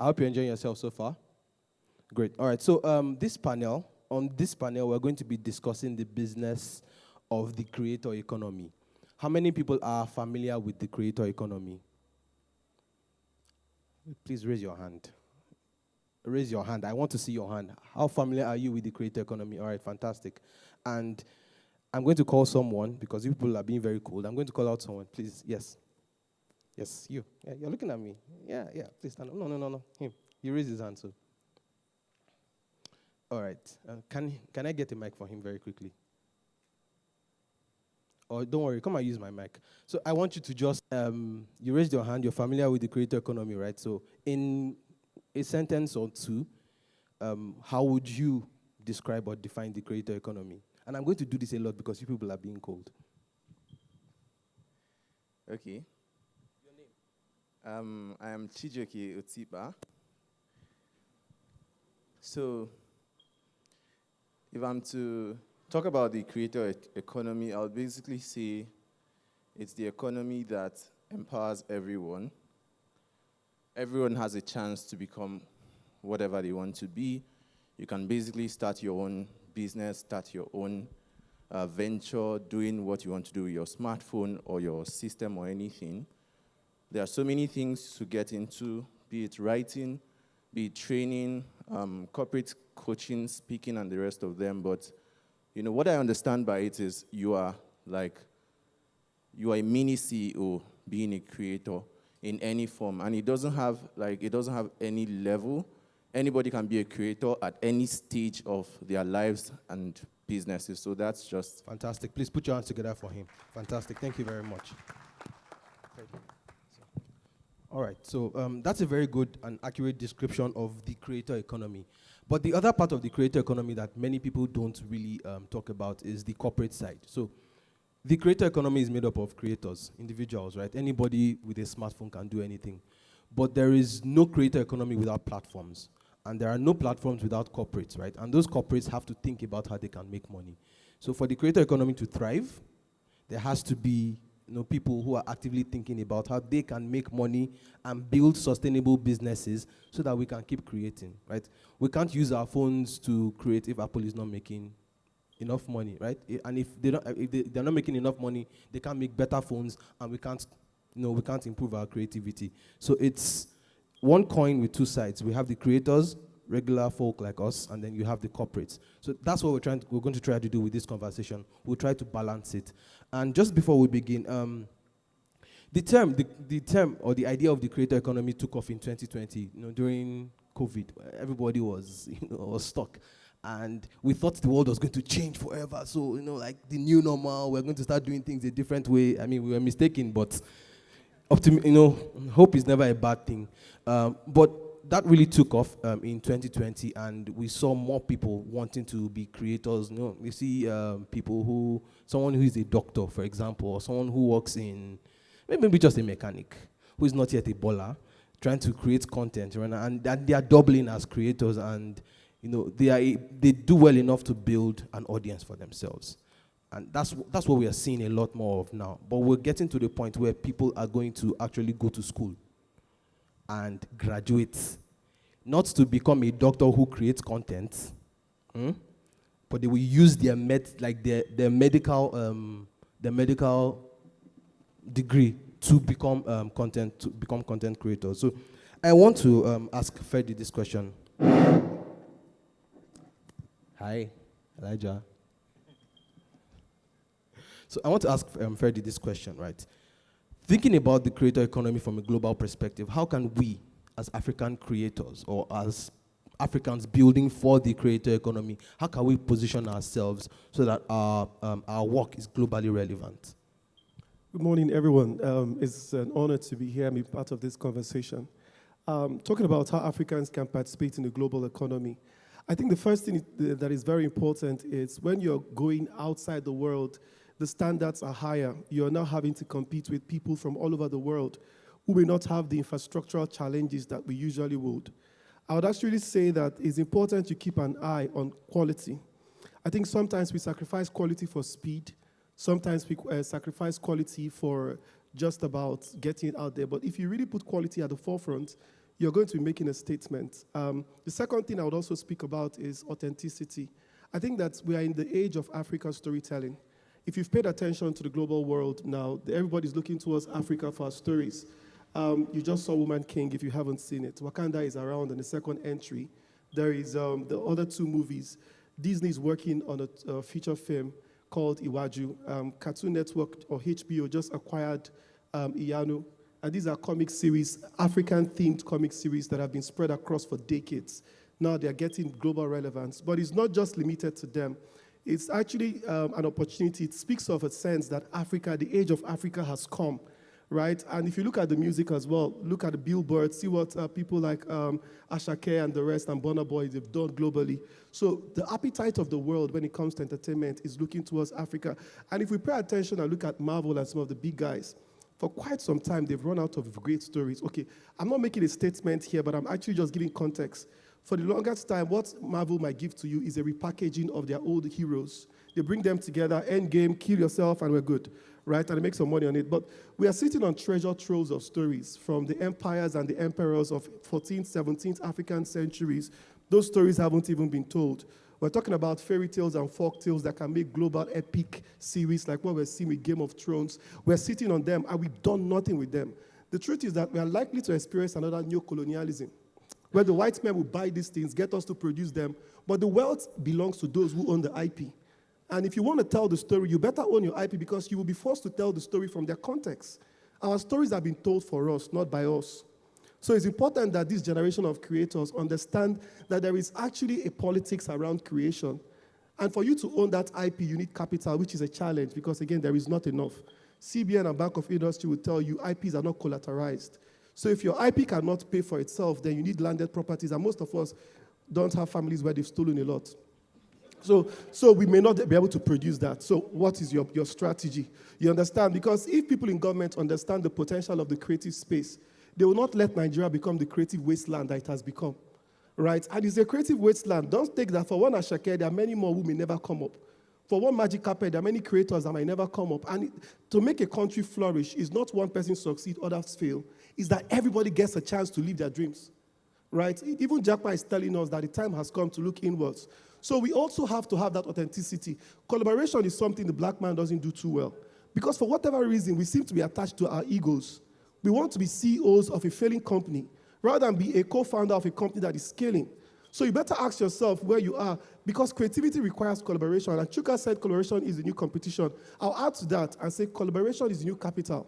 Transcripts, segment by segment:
I hope you're enjoying yourself so far. Great. All right. So on this panel, we're going to be discussing the business of the creator economy. How many people are familiar with the creator economy? Please raise your hand. Raise your hand. I want to see your hand. How familiar are you with the creator economy? All right, fantastic. And I'm going to call someone, because you people are being very cold. I'm going to call out someone. Please, yes. Yes, you. Yeah, you're looking at me. Yeah, please stand up. No. Him. You raised his hand, so. All right. Can I get a mic for him very quickly? Or don't worry, come and use my mic. So I want you to just, you raised your hand, you're familiar with the creator economy, right? So in a sentence or two, how would you describe or define the creator economy? And I'm going to do this a lot because you people are being cold. Okay. Your name? I am Chijoke Otiba. So, if I'm to talk about the creator economy, I'll basically say it's the economy that empowers everyone. Everyone has a chance to become whatever they want to be. You can basically start your own business, start your own venture, doing what you want to do with your smartphone or your system or anything. There are so many things to get into, be it writing, be it training, corporate coaching, speaking, and the rest of them. But what I understand by it is you are a mini CEO being a creator in any form, and it doesn't have any level. Anybody can be a creator at any stage of their lives and businesses. So that's just fantastic. Please put your hands together for him. Fantastic. Thank you very much. All right. So that's a very good and accurate description of the creator economy. But the other part of the creator economy that many people don't really talk about is the corporate side. So the creator economy is made up of creators, individuals, right? Anybody with a smartphone can do anything. But there is no creator economy without platforms. And there are no platforms without corporates, right? And those corporates have to think about how they can make money. So for the creator economy to thrive, there has to be people who are actively thinking about how they can make money and build sustainable businesses so that we can keep creating, right? We can't use our phones to create if Apple is not making enough money, right? And if they're not making enough money, they can't make better phones, and we can't improve our creativity. So it's one coin with two sides. We have the creators, regular folk like us, and then you have the corporates. So that's what we're going to try to do with this conversation. We'll try to balance it. And just before we begin, the term or the idea of the creator economy took off in 2020. During COVID, everybody was was stuck, and we thought the world was going to change forever. So like the new normal, we're going to start doing things a different way. I mean, we were mistaken, but hope is never a bad thing. But that really took off in 2020, and we saw more people wanting to be creators. You see someone who is a doctor, for example, or someone who works in, maybe just a mechanic, who is not yet a baller, trying to create content, right? And they are doubling as creators, and they do well enough to build an audience for themselves. And that's what we are seeing a lot more of now. But we're getting to the point where people are going to actually go to school and graduate, not to become a doctor who creates content, but they will use their medical degree to become content creators. So I want to ask Ferdy this question. Hi, Elijah. So I want to ask Ferdy this question, right? Thinking about the creator economy from a global perspective, how can we, as African creators or as Africans building for the creator economy, how can we position ourselves so that our work is globally relevant? Good morning, everyone. It's an honor to be here and be part of this conversation. Talking about how Africans can participate in the global economy. I think the first thing that is very important is when you're going outside the world, the standards are higher. You're now having to compete with people from all over the world who may not have the infrastructural challenges that we usually would. I would actually say that it's important to keep an eye on quality. I think sometimes we sacrifice quality for speed. Sometimes we sacrifice quality for just about getting it out there. But if you really put quality at the forefront, you're going to be making a statement. The second thing I would also speak about is authenticity. I think that we are in the age of African storytelling. If you've paid attention to the global world now, everybody's looking towards Africa for our stories. You just saw Woman King, if you haven't seen it. Wakanda is around in the second entry. There is the other two movies. Disney is working on a feature film called Iwaju. Cartoon Network, or HBO, just acquired Iyanu. And these are comic series, African-themed comic series that have been spread across for decades. Now they're getting global relevance. But it's not just limited to them. It's actually an opportunity. It speaks of a sense that Africa, the age of Africa has come, right? And if you look at the music as well, look at the Billboard, see what people like Ashake and the rest and Burna Boy, they've done globally. So the appetite of the world when it comes to entertainment is looking towards Africa. And if we pay attention and look at Marvel and some of the big guys, for quite some time, they've run out of great stories. Okay, I'm not making a statement here, but I'm actually just giving context. For the longest time, what Marvel might give to you is a repackaging of their old heroes. They bring them together, Endgame, kill yourself, and we're good, right? And they make some money on it. But we are sitting on treasure troves of stories from the empires and the emperors of 14th, 17th African centuries. Those stories haven't even been told. We're talking about fairy tales and folk tales that can make global epic series like what we're seeing with Game of Thrones. We're sitting on them, and we've done nothing with them. The truth is that we are likely to experience another new colonialism, where the white men will buy these things, get us to produce them, but the wealth belongs to those who own the IP. And if you want to tell the story, you better own your IP because you will be forced to tell the story from their context. Our stories have been told for us, not by us. So it's important that this generation of creators understand that there is actually a politics around creation. And for you to own that IP, you need capital, which is a challenge because, again, there is not enough. CBN and Bank of Industry will tell you IPs are not collateralized. So if your IP cannot pay for itself, then you need landed properties, and most of us don't have families where they've stolen a lot. So we may not be able to produce that. So what is your strategy? You understand? Because if people in government understand the potential of the creative space, they will not let Nigeria become the creative wasteland that it has become, right? And it's a creative wasteland. Don't take that for one Ashake, there are many more who may never come up. For one Magic Carpet, there are many creators that might never come up. And to make a country flourish is not one person succeed, others fail. It's that everybody gets a chance to live their dreams, right? Even Jackma is telling us that the time has come to look inwards. So we also have to have that authenticity. Collaboration is something the black man doesn't do too well. Because for whatever reason, we seem to be attached to our egos. We want to be CEOs of a failing company rather than be a co-founder of a company that is scaling. So you better ask yourself where you are, because creativity requires collaboration. And Chuka said collaboration is the new competition. I'll add to that and say collaboration is the new capital.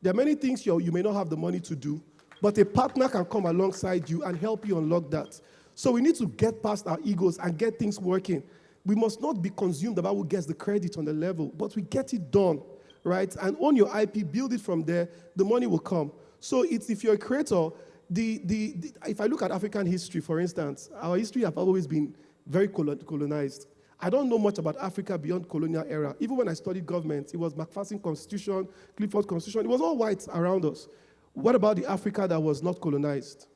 There are many things you may not have the money to do, but a partner can come alongside you and help you unlock that. So we need to get past our egos and get things working. We must not be consumed about who gets the credit on the level, but we get it done, right? And own your IP, build it from there, the money will come. So if you're a creator, if I look at African history, for instance, our history has always been very colonized. I don't know much about Africa beyond colonial era. Even when I studied government, it was Macpherson Constitution, Clifford Constitution. It was all whites around us. What about the Africa that was not colonized?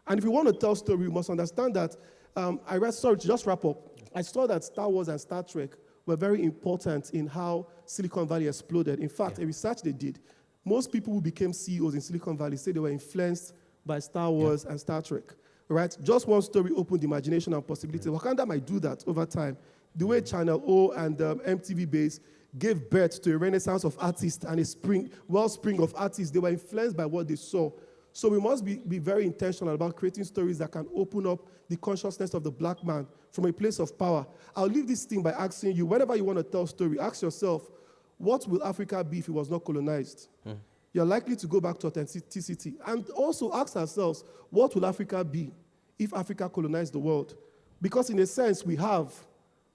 And if you want to tell story, we must understand that, to just wrap up. I saw that Star Wars and Star Trek were very important in how Silicon Valley exploded. In fact, a research they did, most people who became CEOs in Silicon Valley say they were influenced by Star Wars and Star Trek, right? Just one story opened imagination and possibility. Wakanda might do that over time. The way Channel O and MTV Base gave birth to a renaissance of artists and a wellspring of artists, they were influenced by what they saw. So we must be very intentional about creating stories that can open up the consciousness of the black man from a place of power. I'll leave this thing by asking you, whenever you want to tell a story, ask yourself, what will Africa be if it was not colonized? You're likely to go back to authenticity. And also ask ourselves, what will Africa be if Africa colonized the world? Because in a sense, we have,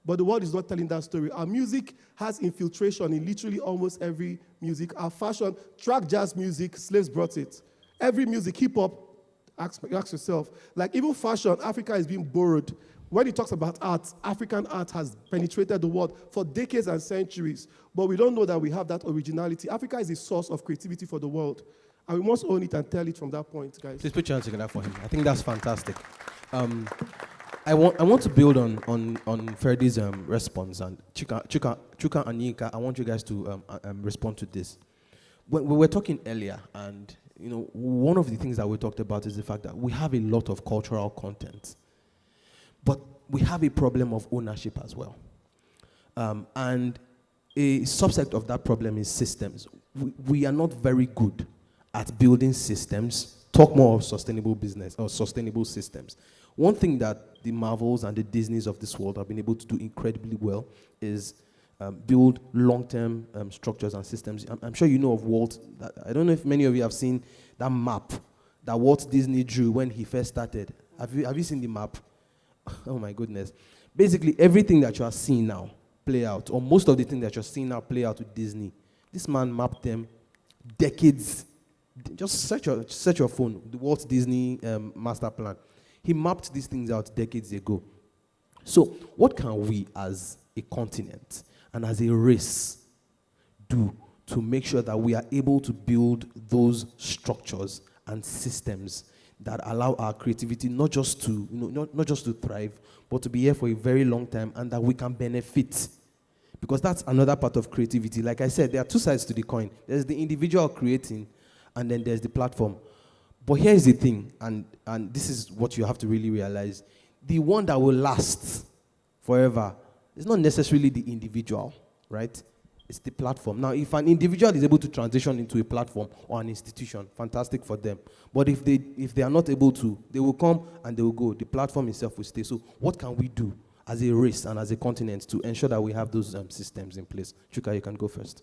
but the world is not telling that story. Our music has infiltration in literally almost every music. Our fashion, track jazz music, slaves brought it. Every music, hip-hop, ask yourself. Like even fashion, Africa is being borrowed. When he talks about art, African art has penetrated the world for decades and centuries, but we don't know that we have that originality. Africa is a source of creativity for the world, and we must own it and tell it from that point, guys. Please put your hands together for him. I think that's fantastic. I want to build on Ferdy's response, and Chuka and Yinka, I want you guys to respond to this. When we were talking earlier, and one of the things that we talked about is the fact that we have a lot of cultural content, but we have a problem of ownership as well. And a subset of that problem is systems. We are not very good at building systems. Talk more of sustainable business or sustainable systems. One thing that the Marvels and the Disneys of this world have been able to do incredibly well is build long-term structures and systems. I'm sure you know of Walt. I don't know if many of you have seen that map that Walt Disney drew when he first started. Have you seen the map? Oh my goodness. Basically, everything that you are seeing now play out, or most of the things that you're seeing now play out with Disney, this man mapped them decades. Just search your phone, the Walt Disney master plan. He mapped these things out decades ago. So what can we as a continent and as a race do to make sure that we are able to build those structures and systems that allow our creativity not just to thrive, but to be here for a very long time, and that we can benefit? Because that's another part of creativity. Like I said, there are two sides to the coin. There's the individual creating, and then there's the platform. But here's the thing, and this is what you have to really realize. The one that will last forever is not necessarily the individual, right? It's the platform. Now, if an individual is able to transition into a platform or an institution, fantastic for them. But if they are not able to, they will come and they will go. The platform itself will stay. So what can we do as a race and as a continent to ensure that we have those systems in place? Chuka, you can go first.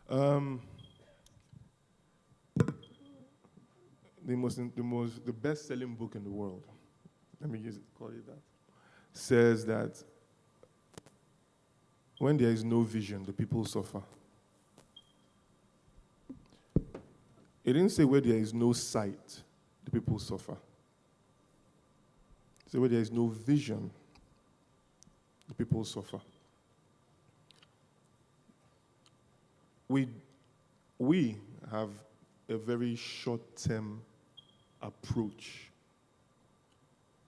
The best-selling book in the world, let me call it that, says that when there is no vision, the people suffer. It didn't say where there is no sight, the people suffer. It said where there is no vision, the people suffer. We have a very short-term approach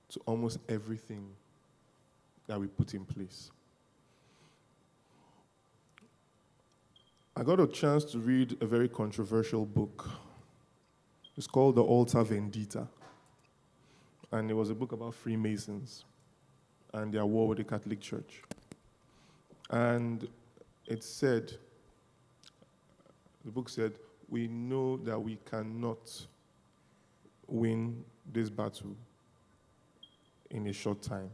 to almost everything that we put in place. I got a chance to read a very controversial book. It's called The Altar Vendita. And it was a book about Freemasons and their war with the Catholic Church. And it said, the book said, we know that we cannot win this battle in a short time.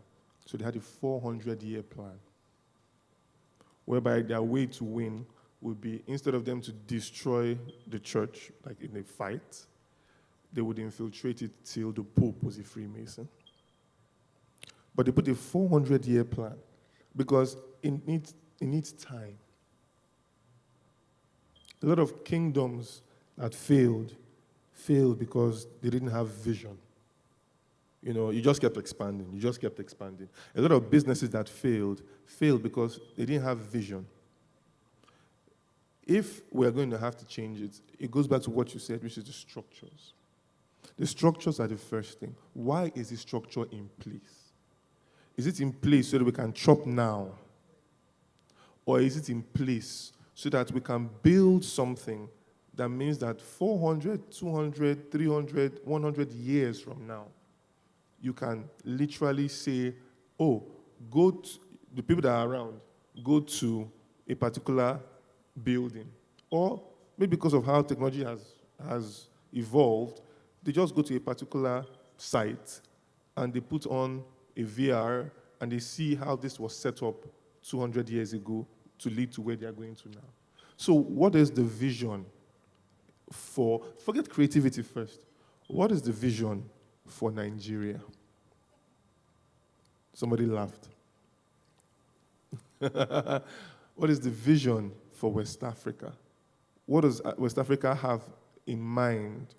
So they had a 400-year plan, whereby their way to win would be, instead of them to destroy the church, like in a fight, they would infiltrate it till the Pope was a Freemason. But they put a 400-year plan because it needs time. A lot of kingdoms that failed because they didn't have vision. You just kept expanding. A lot of businesses that failed because they didn't have vision. If we're going to have to change it, it goes back to what you said, which is the structures. The structures are the first thing. Why is the structure in place? Is it in place so that we can chop now? Or is it in place so that we can build something that means that 400, 200, 300, 100 years from now, you can literally say, oh, the people that are around, go to a particular building. Or maybe because of how technology has evolved, they just go to a particular site and they put on a VR and they see how this was set up 200 years ago to lead to where they are going to now. So what is the vision forget creativity first. What is the vision for Nigeria? Somebody laughed. What is the vision for West Africa? What does West Africa have in mind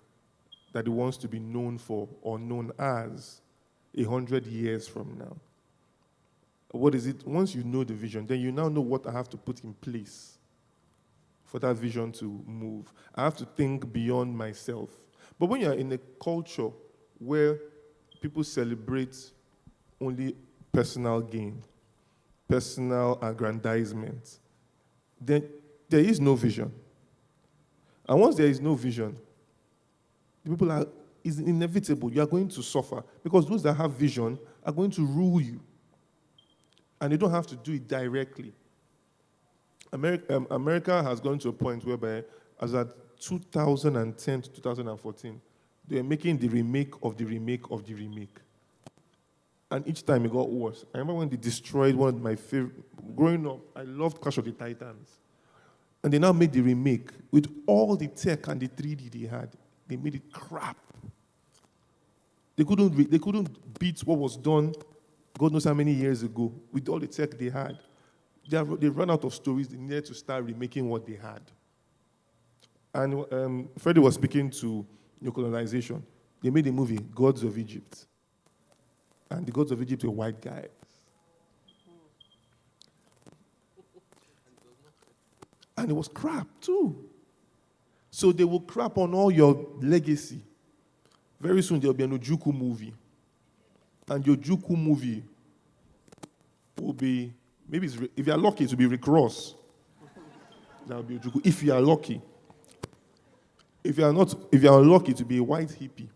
that it wants to be known for or known as 100 years from now? What is it? Once you know the vision, then you now know what I have to put in place for that vision to move. I have to think beyond myself. But when you're in a culture where people celebrate only personal gain, personal aggrandizement, then there is no vision. And once there is no vision, the people are, it's inevitable. You are going to suffer because those that have vision are going to rule you. And they don't have to do it directly. America has gone to a point whereby, as at 2010 to 2014, they were making the remake of the remake of the remake. And each time it got worse. I remember when they destroyed one of my favorite. Growing up, I loved Clash of the Titans. And they now made the remake with all the tech and the 3D they had. They made it crap. They couldn't beat what was done God knows how many years ago with all the tech they had. They ran out of stories. They needed to start remaking what they had. And Ferdy was speaking to colonization. They made a movie, Gods of Egypt. And the gods of Egypt were white guys. And it was crap, too. So they will crap on all your legacy. Very soon there will be an Ojuku movie. And your Ojuku movie will be, maybe if you are lucky, it will be Rick Ross. That will be Ojuku, if you are lucky. If you are unlucky, to be a white hippie.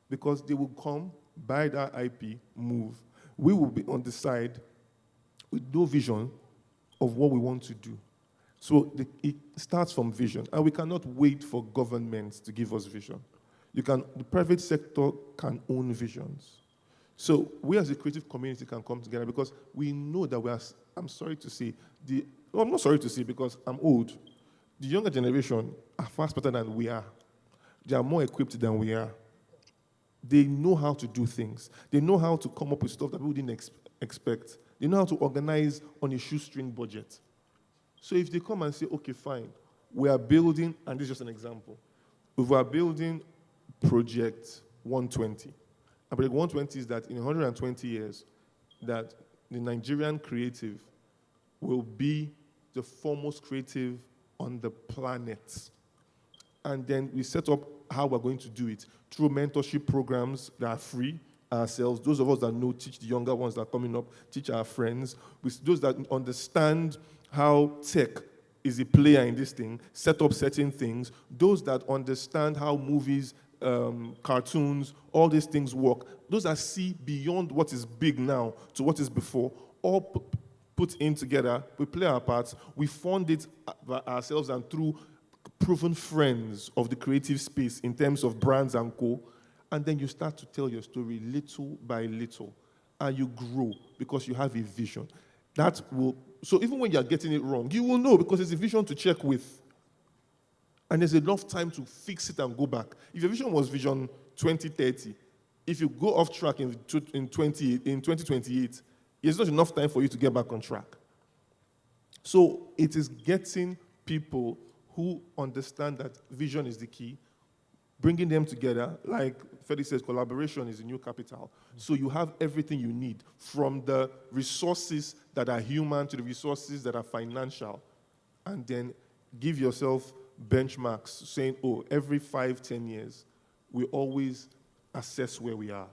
Because they will come, buy that IP, move. We will be on the side with no vision of what we want to do. So it starts from vision. And we cannot wait for governments to give us vision. The private sector can own visions. So we as a creative community can come together because we know that I'm sorry to say, I'm not sorry to say because I'm old. The younger generation are far better than we are. They are more equipped than we are. They know how to do things. They know how to come up with stuff that people didn't expect. They know how to organize on a shoestring budget. So if they come and say, okay, fine, we are building, and this is just an example, if we are building Project 120, and Project 120 is that in 120 years, that the Nigerian creative will be the foremost creative on the planet. And then we set up how we're going to do it through mentorship programs that are free ourselves. Those of us that know, teach the younger ones that are coming up, teach our friends. With those that understand how tech is a player in this thing, set up certain things. Those that understand how movies, cartoons, all these things work. Those that see beyond what is big now to what is before, all put in together. We play our parts. We fund it by ourselves and through proven friends of the creative space in terms of brands and co. And then you start to tell your story little by little. And you grow because you have a vision. So even when you're getting it wrong, you will know because there's a vision to check with. And there's enough time to fix it and go back. If your vision was Vision 2030, if you go off track in 2028, there's not enough time for you to get back on track. So it is getting people who understand that vision is the key, bringing them together, like Ferdy says, collaboration is the new capital. So you have everything you need, from the resources that are human to the resources that are financial, and then give yourself benchmarks saying, every 5-10 years, we always assess where we are,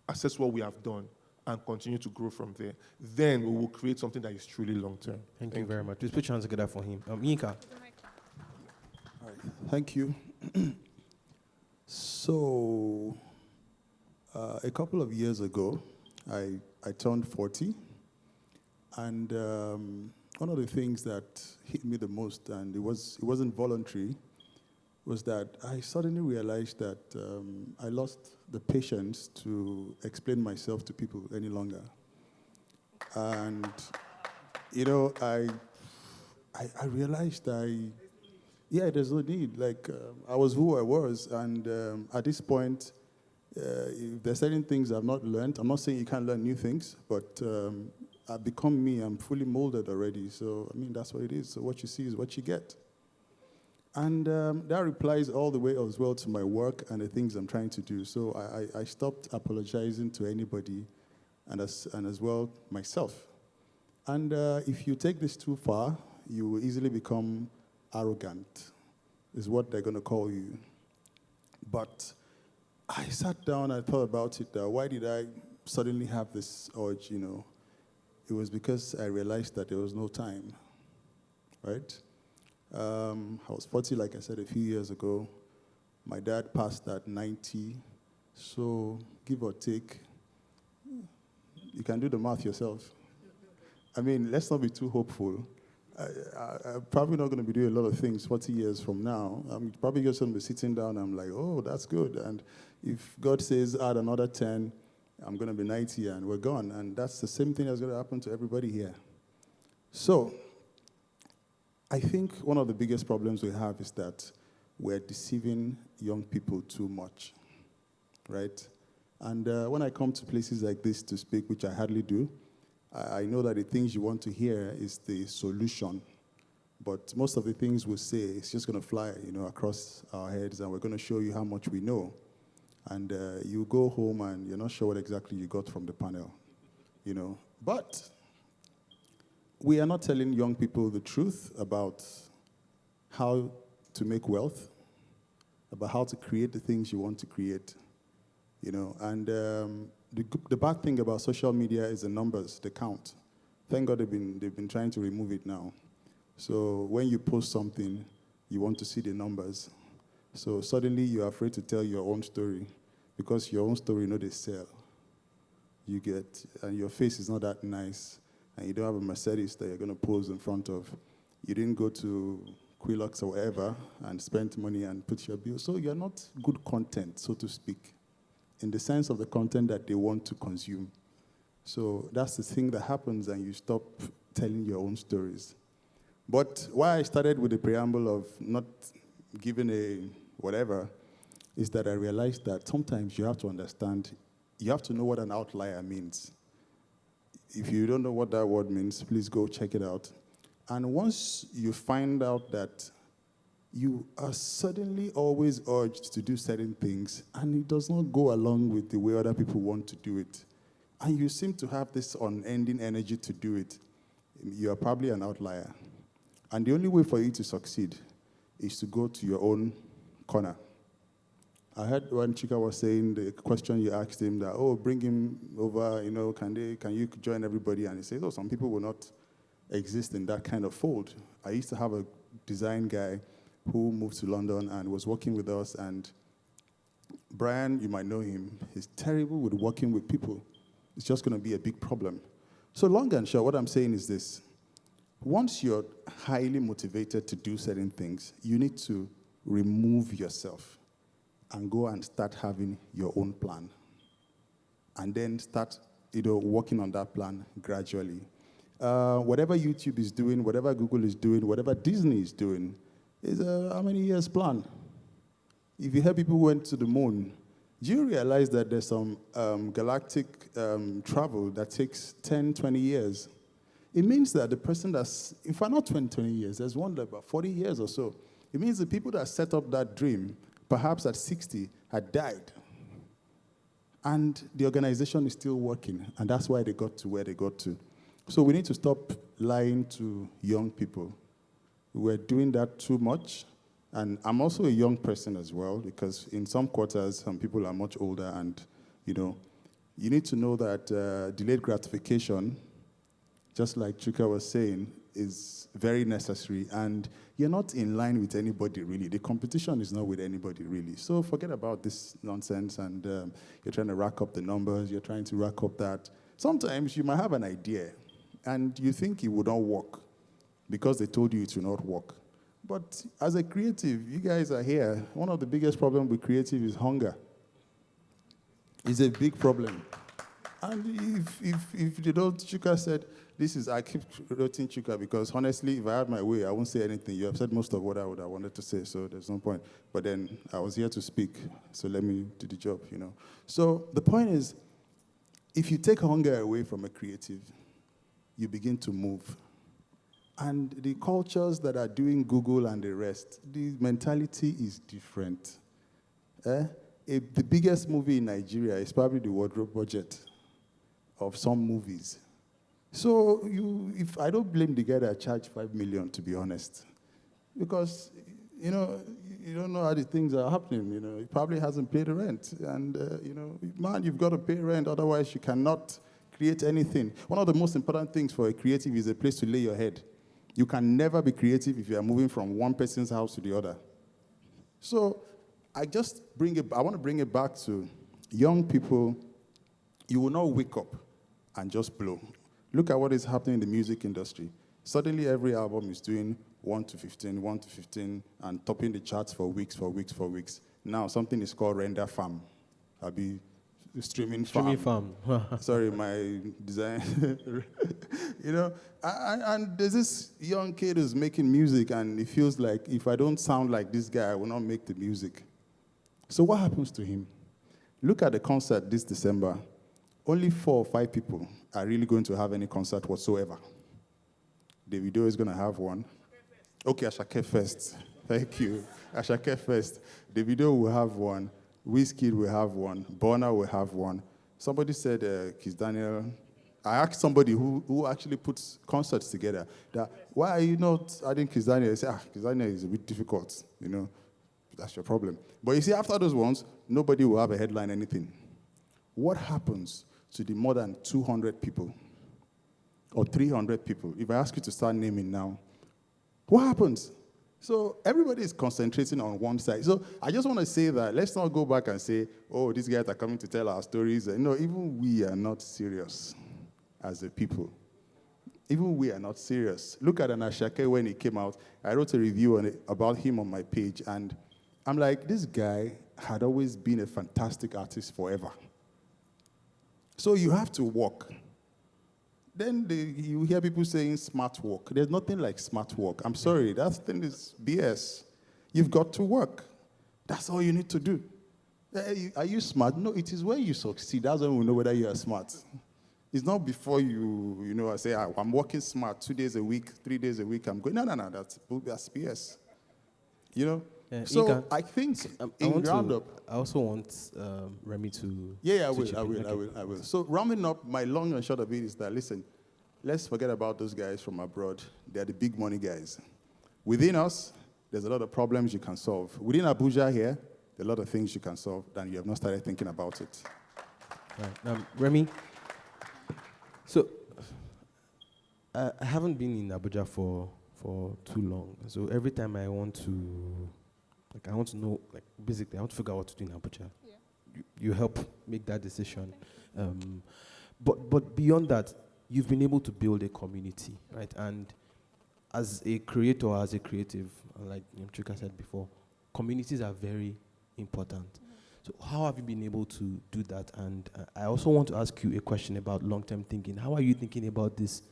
assess what we have done, and continue to grow from there. Then we will create something that is truly long-term. Thank you very much. Please put your hands together for him. Yinka. All right. Thank you. So, a couple of years ago, I turned 40, and one of the things that hit me the most, and it wasn't voluntary, was that I suddenly realized that I lost the patience to explain myself to people any longer. And, I realized there's no need. Like, I was who I was, and at this point, if there's certain things I've not learned, I'm not saying you can't learn new things, but I've become me. I'm fully molded already. So, that's what it is. So what you see is what you get. And that replies all the way as well to my work and the things I'm trying to do. So I stopped apologizing to anybody and as well myself. And if you take this too far, you will easily become arrogant, is what they're going to call you. But I sat down, I thought about it. Why did I suddenly have this urge, It was because I realized that there was no time, right? I was 40, like I said, a few years ago. My dad passed at 90. So give or take, you can do the math yourself. I mean, let's not be too hopeful. I'm probably not going to be doing a lot of things 40 years from now. I'm probably just going to be sitting down and I'm like, oh, that's good. And if God says add another 10, I'm going to be 90 and we're gone. And that's the same thing that's going to happen to everybody here. So I think one of the biggest problems we have is that we're deceiving young people too much, right? And when I come to places like this to speak, which I hardly do, I know that the things you want to hear is the solution, but most of the things we say is just going to fly, across our heads, and we're going to show you how much we know. And you go home and you're not sure what exactly you got from the panel, But we are not telling young people the truth about how to make wealth, about how to create the things you want to create, And the bad thing about social media is the numbers, the count. Thank God they've been trying to remove it now. So when you post something, you want to see the numbers. So suddenly you're afraid to tell your own story because your own story, they sell. And your face is not that nice, and you don't have a Mercedes that you're going to pose in front of. You didn't go to Quilux or whatever and spend money and put your bill. So you're not good content, so to speak, in the sense of the content that they want to consume. So that's the thing that happens, and you stop telling your own stories. But why I started with the preamble of not giving a whatever is that I realized that sometimes you have to understand, you have to know what an outlier means. If you don't know what that word means, please go check it out. And once you find out that you are suddenly always urged to do certain things, and it does not go along with the way other people want to do it, and you seem to have this unending energy to do it, you are probably an outlier. And the only way for you to succeed is to go to your own corner. I heard when Chuka was saying the question you asked him that, bring him over, can you join everybody? And he says, some people will not exist in that kind of fold. I used to have a design guy who moved to London and was working with us, and Brian, you might know him, he's terrible with working with people. It's just going to be a big problem. So long and short, what I'm saying is this. Once you're highly motivated to do certain things, you need to remove yourself and go and start having your own plan. And then start, working on that plan gradually. Whatever YouTube is doing, whatever Google is doing, whatever Disney is doing, is a how many years plan? If you hear people who went to the moon, do you realize that there's some galactic travel that takes 10, 20 years? It means that the person that's, if not 20 years, there's one that about 40 years or so. It means the people that set up that dream, perhaps at 60, had died. And the organization is still working, and that's why they got to where they got to. So we need to stop lying to young people. We're doing that too much. And I'm also a young person as well, because in some quarters, some people are much older, and, you need to know that delayed gratification, just like Chuka was saying, is very necessary, and you're not in line with anybody, really. The competition is not with anybody, really. So forget about this nonsense, and you're trying to rack up the numbers, you're trying to rack up that. Sometimes you might have an idea, and you think it would not work because they told you it will not work. But as a creative, you guys are here. One of the biggest problems with creative is hunger. It's a big problem. And if you don't, Chuka said, I keep quoting Chuka because honestly, if I had my way, I won't say anything. You have said most of what I would have wanted to say, so there's no point. But then I was here to speak, so let me do the job, So the point is, if you take hunger away from a creative, you begin to move. And the cultures that are doing Google and the rest, the mentality is different. The biggest movie in Nigeria is probably the wardrobe budget of some movies. So if I don't blame the guy that charged 5 million, to be honest, because you don't know how the things are happening. He probably hasn't paid the rent, and man, you've got to pay rent, otherwise you cannot create anything. One of the most important things for a creative is a place to lay your head. You can never be creative if you are moving from one person's house to the other. So I want to bring it back to young people. You will not wake up and just blow. Look at what is happening in the music industry. Suddenly every album is doing 1 to 15, 1 to 15, and topping the charts for weeks. Now something is called render farm. I'll be streaming farm. Sorry, my design. And there's this young kid who's making music, and he feels like, if I don't sound like this guy, I will not make the music. So what happens to him? Look at the concert this December. Only 4 or 5 people are really going to have any concert whatsoever. Davido is going to have one. Okay, Ashake first. Thank you. Ashake first. Davido will have one. Wizkid will have one. Burna will have one. Somebody said Kiss Daniel. I asked somebody who actually puts concerts together that, why are you not adding Kiss Daniel? They say, Kiss Daniel is a bit difficult, That's your problem. But you see, after those ones, nobody will have a headline, anything. What happens to the more than 200 people or 300 people? If I ask you to start naming now, what happens? So everybody is concentrating on one side. So I just want to say that let's not go back and say, oh, these guys are coming to tell our stories. No, even we are not serious as a people. Even we are not serious. Look at Anashake when he came out. I wrote a review about him on my page, and I'm like, this guy had always been a fantastic artist forever. So you have to work. Then you hear people saying smart work. There's nothing like smart work. I'm sorry, that thing is BS. You've got to work. That's all you need to do. Are you smart? No, it is when you succeed. That's when we know whether you are smart. It's not before I say, I'm working smart 2 days a week, 3 days a week, I'm going. No, that's BS. So Yinka, I think in roundup, I also want Remy to. Yeah, I will. So rounding up, my long and short of it is that, listen, let's forget about those guys from abroad. They're the big money guys. Within us, there's a lot of problems you can solve. Within Abuja here, there are a lot of things you can solve, and you have not started thinking about it. Right. Remy, so I haven't been in Abuja for too long. So every time I want to know, basically, I want to figure out what to do in Abuja. Yeah. You help make that decision. But beyond that, you've been able to build a community, right? And as a creator, as a creative, like Chuka said before, communities are very important. Mm-hmm. So how have you been able to do that? And I also want to ask you a question about long-term thinking. How are you thinking about this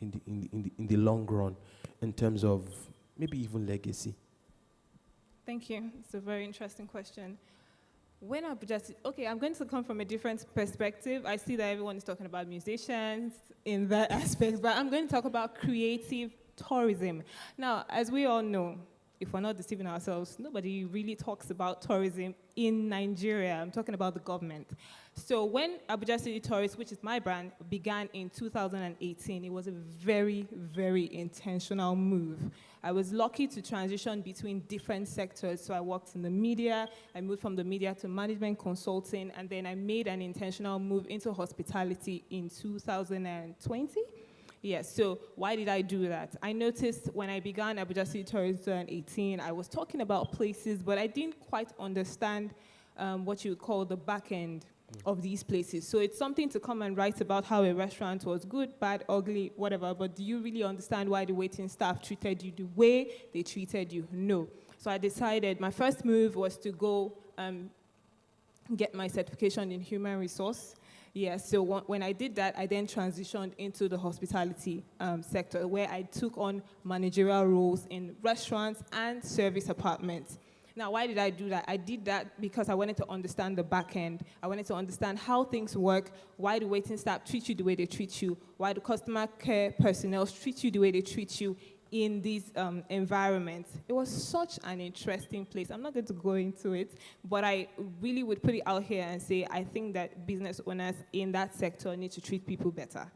in the long run, in terms of maybe even legacy? Thank you. It's a very interesting question. When I'm going to come from a different perspective. I see that everyone is talking about musicians in that aspect, but I'm going to talk about creative tourism. Now, as we all know, if we're not deceiving ourselves, nobody really talks about tourism in Nigeria. I'm talking about the government. So when Abuja City Tourist, which is my brand, began in 2018, it was a very, very intentional move. I was lucky to transition between different sectors. So I worked in the media, I moved from the media to management consulting, and then I made an intentional move into hospitality in 2020. Yes, so why did I do that? I noticed when I began Abuja City Tourism in 2018, I was talking about places, but I didn't quite understand what you would call the back end of these places. So it's something to come and write about how a restaurant was good, bad, ugly, whatever, but do you really understand why the waiting staff treated you the way they treated you? No. So I decided my first move was to go get my certification in human resource. Yeah, so when I did that, I then transitioned into the hospitality sector, where I took on managerial roles in restaurants and service apartments. Now, why did I do that? I did that because I wanted to understand the back end. I wanted to understand how things work, why the waiting staff treat you the way they treat you, why the customer care personnel treat you the way they treat you in these environments. It was such an interesting place. I'm not going to go into it, but I really would put it out here and say I think that business owners in that sector need to treat people better.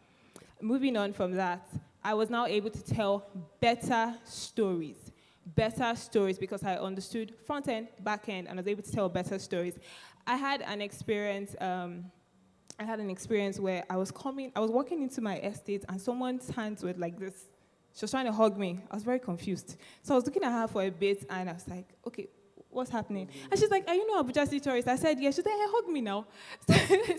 Moving on from that, I was now able to tell better stories because I understood front end, back end, and I was able to tell better stories. I had an experience where I was walking into my estate and someone's hands were like this, She was trying to hug me. I was very confused. So I was looking at her for a bit, and I was like, okay, what's happening? And she's like, are you not Abuja City tourist? I said, yeah. She's like, hey, hug me now.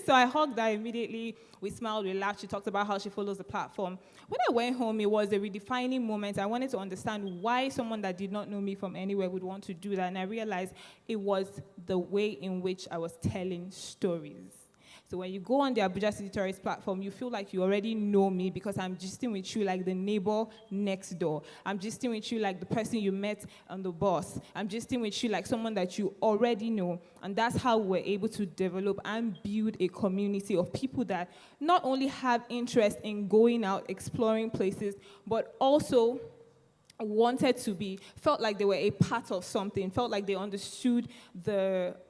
So I hugged her immediately. We smiled, we laughed. She talked about how she follows the platform. When I went home, it was a redefining moment. I wanted to understand why someone that did not know me from anywhere would want to do that. And I realized it was the way in which I was telling stories. So when you go on the Abuja City Tourist platform, you feel like you already know me because I'm gisting with you like the neighbor next door. I'm gisting with you like the person you met on the bus. I'm gisting with you like someone that you already know. And that's how we're able to develop and build a community of people that not only have interest in going out, exploring places, but also felt like they were a part of something, felt like they understood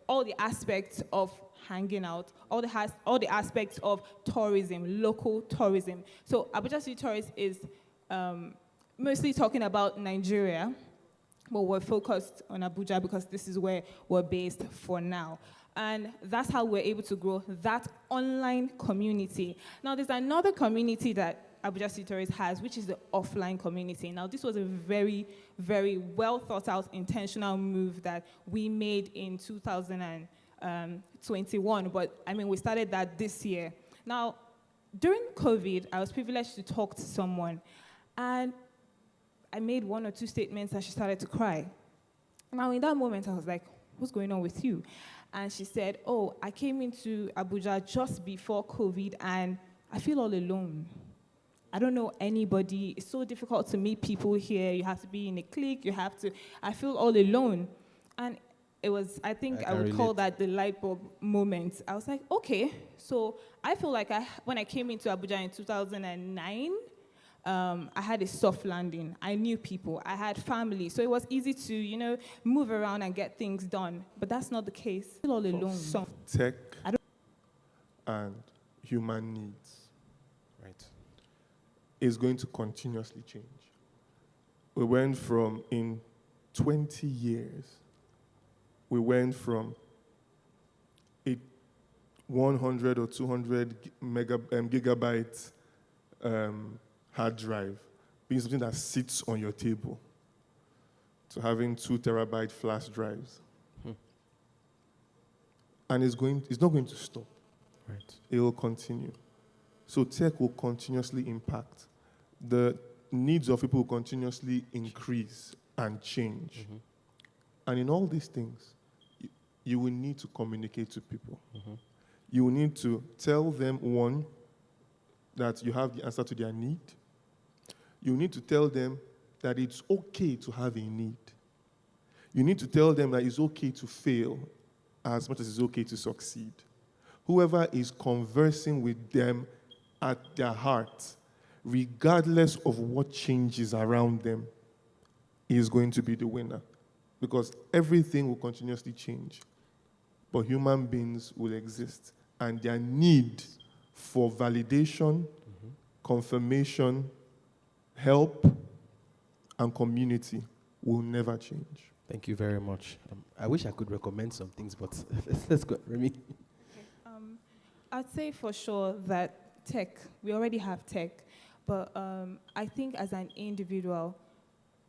all the aspects of hanging out, all the aspects of tourism, local tourism. So Abuja City Tourist is mostly talking about Nigeria, but we're focused on Abuja because this is where we're based for now. And that's how we're able to grow that online community. Now, there's another community that Abuja City Tourist has, which is the offline community. Now, this was a very, very well thought out, intentional move that we made in 2021, but I mean, we started that this year. Now, during COVID, I was privileged to talk to someone, and I made one or two statements, and she started to cry. Now, in that moment, I was like, what's going on with you? And she said, oh, I came into Abuja just before COVID, and I feel all alone. I don't know anybody. It's so difficult to meet people here. You have to be in a clique. I feel all alone. And it was, I would call that the light bulb moment. I was like, okay. So I feel like when I came into Abuja in 2009, I had a soft landing. I knew people. I had family. So it was easy to, move around and get things done. But that's not the case. I feel all alone. So Tech and human needs, right, is going to continuously change. We went from, in 20 years, we went from a 100 or 200 gigabyte hard drive being something that sits on your table to having 2 terabyte flash drives. And it's not going to stop. Right. It will continue. So tech will continuously impact. The needs of people will continuously increase and change. Mm-hmm. And in all these things, you will need to communicate to people. Mm-hmm. You will need to tell them, one, that you have the answer to their need. You need to tell them that it's okay to have a need. You need to tell them that it's okay to fail as much as it's okay to succeed. Whoever is conversing with them at their heart, regardless of what changes around them, is going to be the winner. Because everything will continuously change. But human beings will exist. And their need for validation, mm-hmm. confirmation, help, and community will never change. Thank you very much. I wish I could recommend some things, but let's go. Remy? I'd say for sure that tech, we already have tech, but I think as an individual,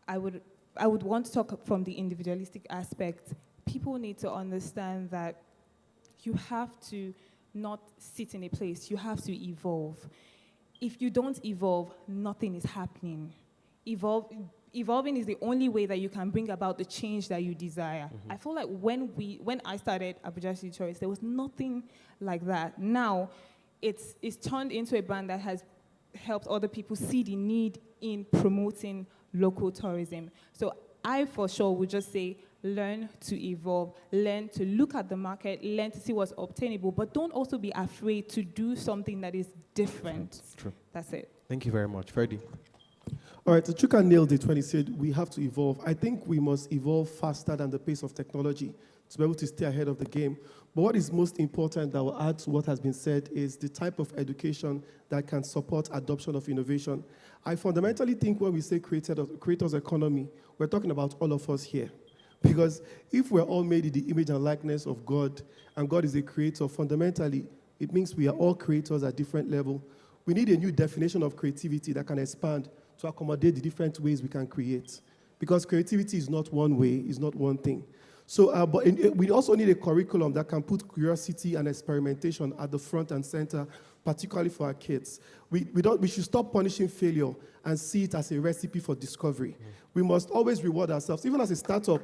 I would want to talk from the individualistic aspect. People need to understand that you have to not sit in a place. You have to evolve. If you don't evolve, nothing is happening. Evolving is the only way that you can bring about the change that you desire. Mm-hmm. I feel like when I started Abuja City Tourist, there was nothing like that. Now, it's turned into a brand that has helped other people see the need in promoting local tourism. So I, for sure, would just say, learn to evolve, learn to look at the market, learn to see what's obtainable, but don't also be afraid to do something that is different. True. That's it. Thank you very much. Ferdy? All right, so Chuka nailed it when he said we have to evolve. I think we must evolve faster than the pace of technology to be able to stay ahead of the game. But what is most important that will add to what has been said is the type of education that can support adoption of innovation. I fundamentally think when we say creators economy, we're talking about all of us here. Because if we're all made in the image and likeness of God, and God is a creator, fundamentally, it means we are all creators at different levels. We need a new definition of creativity that can expand to accommodate the different ways we can create. Because creativity is not one way, it's not one thing. So, we also need a curriculum that can put curiosity and experimentation at the front and center, particularly for our kids. We should stop punishing failure and see it as a recipe for discovery. We must always reward ourselves. Even as a startup,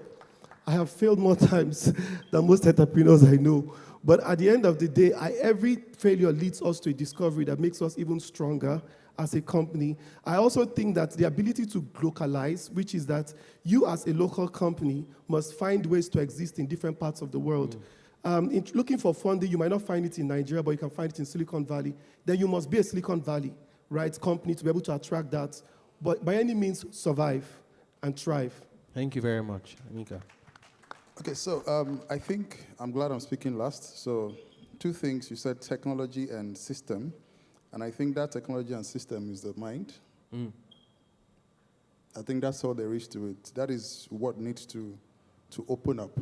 I have failed more times than most entrepreneurs I know. But at the end of the day, every failure leads us to a discovery that makes us even stronger as a company. I also think that the ability to localize, which is that you as a local company must find ways to exist in different parts of the world. In looking for funding, you might not find it in Nigeria, but you can find it in Silicon Valley. Then you must be a Silicon Valley, right, company to be able to attract that. But by any means, survive and thrive. Thank you very much, Yinka. Okay, so I think I'm glad I'm speaking last. So 2 things, you said technology and system. And I think that technology and system is the mind. I think that's all there is to it. That is what needs to open up,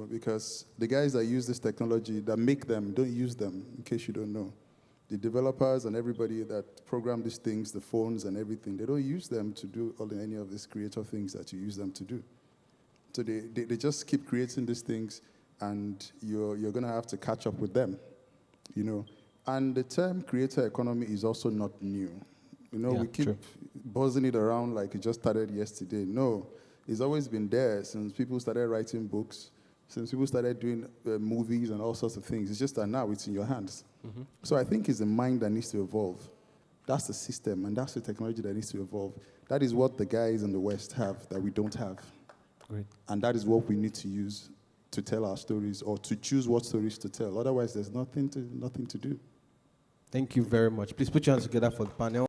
because the guys that use this technology, that make them, don't use them, in case you don't know. The developers and everybody that program these things, the phones and everything, they don't use them to do any of these creative things that you use them to do. So they just keep creating these things, and you're going to have to catch up with them, And the term creator economy is also not new. We keep buzzing it around like it just started yesterday. No, it's always been there since people started writing books, since people started doing movies and all sorts of things. It's just that now it's in your hands. So I think it's the mind that needs to evolve. That's the system, and that's the technology that needs to evolve. That is what the guys in the West have that we don't have. Great. And that is what we need to use to tell our stories, or to choose what stories to tell. Otherwise, there's nothing to do. Thank you very much. Please put your hands together for the panel.